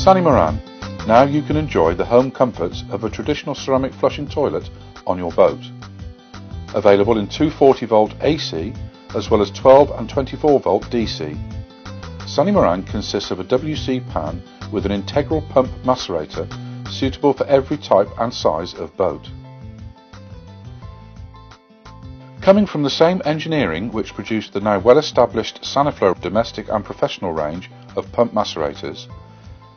Sani Moran. Now you can enjoy the home comforts of a traditional ceramic flushing toilet on your boat. Available in 240 volt AC as well as 12 and 24 volt DC. Sani Moran consists of a WC pan with an integral pump macerator suitable for every type and size of boat. Coming from the same engineering which produced the now well-established Saniflo domestic and professional range of pump macerators,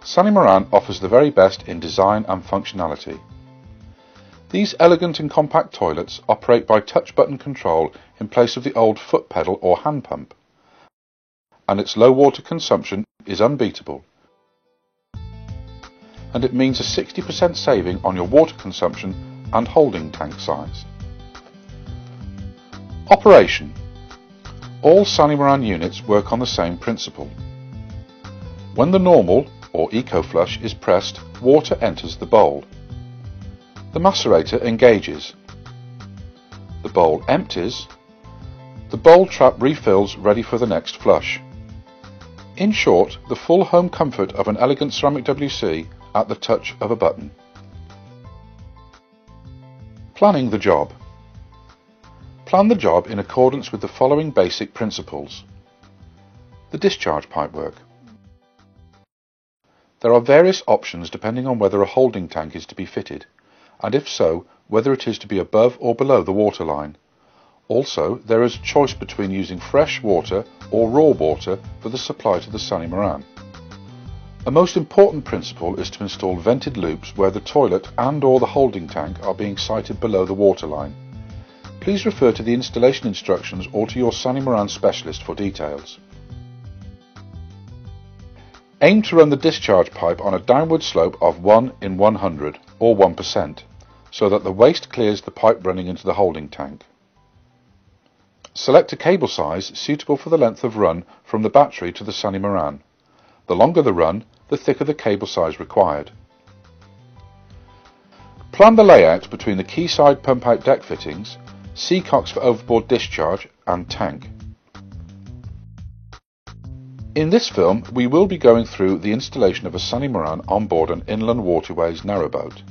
Sani Moran offers the very best in design and functionality. These elegant and compact toilets operate by touch button control in place of the old foot pedal or hand pump, and its low water consumption is unbeatable, and it means a 60% saving on your water consumption and holding tank size. Operation. All Sani Moran units work on the same principle. When the normal or eco flush is pressed, water enters the bowl. The macerator engages. The bowl empties. The bowl trap refills ready for the next flush. In short, the full home comfort of an elegant ceramic WC at the touch of a button. Planning the job. Plan the job in accordance with the following basic principles. The discharge pipework. There are various options depending on whether a holding tank is to be fitted, and if so, whether it is to be above or below the water line. Also, there is a choice between using fresh water or raw water for the supply to the Sani Moran. A most important principle is to install vented loops where the toilet and or the holding tank are being sited below the water line. Please refer to the installation instructions or to your Sani Moran specialist for details. Aim to run the discharge pipe on a downward slope of 1 in 100 or 1%, so that the waste clears the pipe running into the holding tank. Select a cable size suitable for the length of run from the battery to the Sani Moran. The longer the run, the thicker the cable size required. Plan the layout between the quayside pump out deck fittings, seacocks for overboard discharge and tank. In this film we will be going through the installation of a Sani Moran on board an inland waterways narrowboat.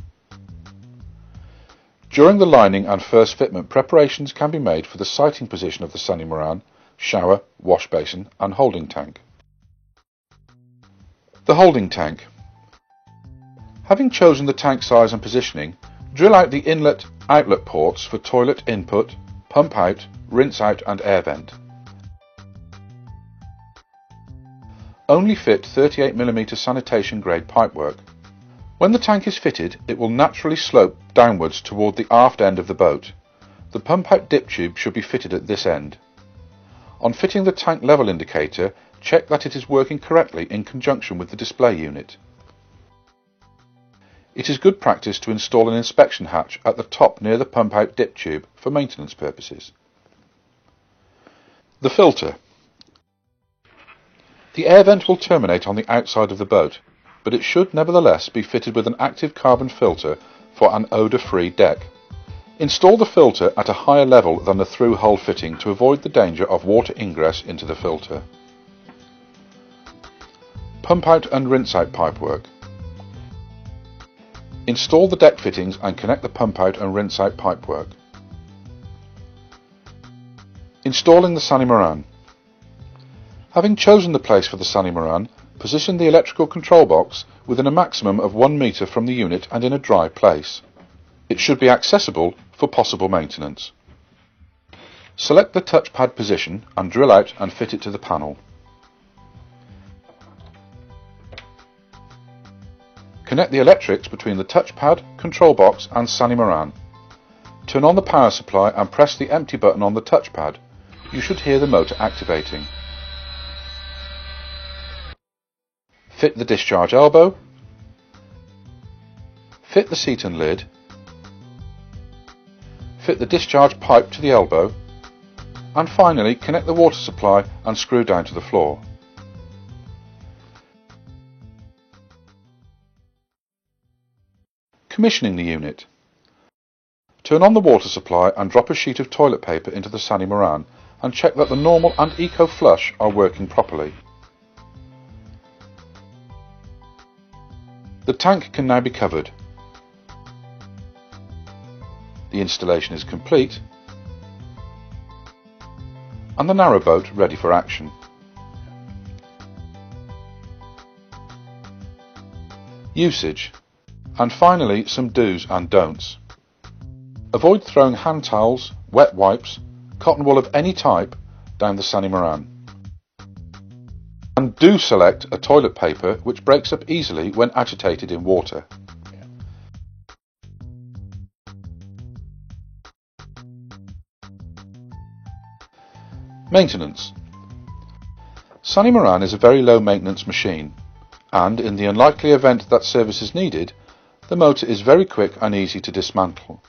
During the lining and first fitment, preparations can be made for the sighting position of the Sani Moran, shower, wash basin and holding tank. The holding tank. Having chosen the tank size and positioning, drill out the inlet-outlet ports for toilet input, pump out, rinse out and air vent. Only fit 38mm sanitation grade pipework. When the tank is fitted, it will naturally slope downwards toward the aft end of the boat. The pump out dip tube should be fitted at this end. On fitting the tank level indicator, check that it is working correctly in conjunction with the display unit. It is good practice to install an inspection hatch at the top near the pump out dip tube for maintenance purposes. The filter. The air vent will terminate on the outside of the boat, but it should nevertheless be fitted with an active carbon filter for an odour-free deck. Install the filter at a higher level than the through-hole fitting to avoid the danger of water ingress into the filter. Pump out and rinse out pipework. Install the deck fittings and connect the pump out and rinse out pipework. Installing the Sani Moran. Having chosen the place for the Sani Moran, position the electrical control box within a maximum of 1 metre from the unit and in a dry place. It should be accessible for possible maintenance. Select the touchpad position and drill out and fit it to the panel. Connect the electrics between the touchpad, control box and Sani Moran. Turn on the power supply and press the empty button on the touchpad. You should hear the motor activating. Fit the discharge elbow. Fit the seat and lid. Fit the discharge pipe to the elbow. And finally connect the water supply and screw down to the floor. Commissioning the unit. Turn on the water supply and drop a sheet of toilet paper into the Sani Moran and check that the normal and eco flush are working properly. The tank can now be covered. The installation is complete and the narrowboat ready for action. Usage, and finally some do's and don'ts. Avoid throwing hand towels, wet wipes, cotton wool of any type down the Sani Moran. And do select a toilet paper which breaks up easily when agitated in water. Maintenance. Sani Moran is a very low maintenance machine, and in the unlikely event that service is needed, the motor is very quick and easy to dismantle.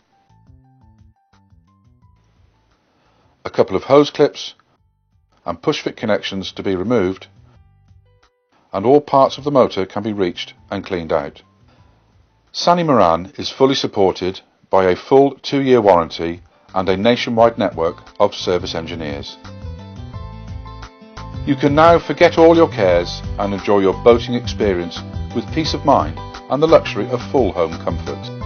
A couple of hose clips and push-fit connections to be removed, and all parts of the motor can be reached and cleaned out. Sani Moran is fully supported by a full 2-year warranty and a nationwide network of service engineers. You can now forget all your cares and enjoy your boating experience with peace of mind and the luxury of full home comfort.